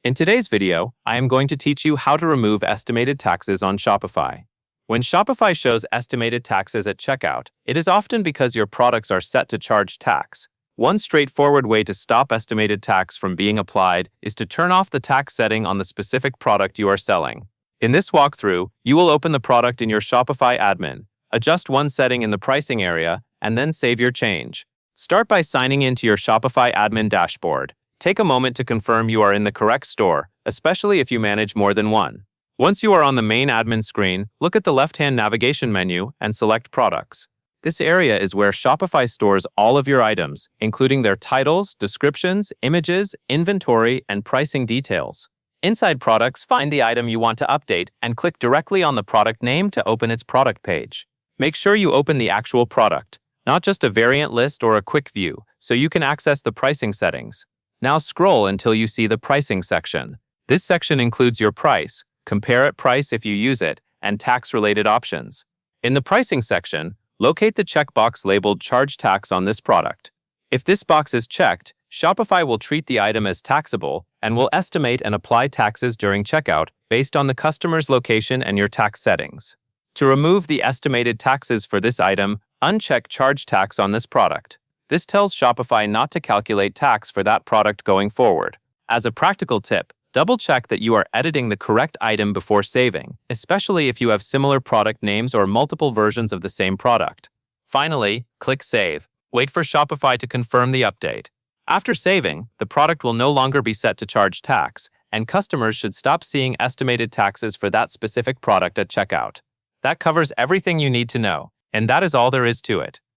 In today's video, I am going to teach you how to remove estimated taxes on Shopify. When Shopify shows estimated taxes at checkout, it is often because your products are set to charge tax. One straightforward way to stop estimated tax from being applied is to turn off the tax setting on the specific product you are selling. In this walkthrough, you will open the product in your Shopify admin, adjust one setting in the pricing area, and then save your change. Start by signing into your Shopify admin dashboard. Take a moment to confirm you are in the correct store, especially if you manage more than one. Once you are on the main admin screen, look at the left-hand navigation menu and select Products. This area is where Shopify stores all of your items, including their titles, descriptions, images, inventory, and pricing details. Inside Products, find the item you want to update and click directly on the product name to open its product page. Make sure you open the actual product, not just a variant list or a quick view, so you can access the pricing settings. Now scroll until you see the pricing section. This section includes your price, compare it price if you use it, and tax-related options. In the pricing section, locate the checkbox labeled Charge Tax on this product. If this box is checked, Shopify will treat the item as taxable and will estimate and apply taxes during checkout based on the customer's location and your tax settings. To remove the estimated taxes for this item, uncheck Charge Tax on this product. This tells Shopify not to calculate tax for that product going forward. As a practical tip, double-check that you are editing the correct item before saving, especially if you have similar product names or multiple versions of the same product. Finally, click Save. Wait for Shopify to confirm the update. After saving, the product will no longer be set to charge tax, and customers should stop seeing estimated taxes for that specific product at checkout. That covers everything you need to know, and that is all there is to it.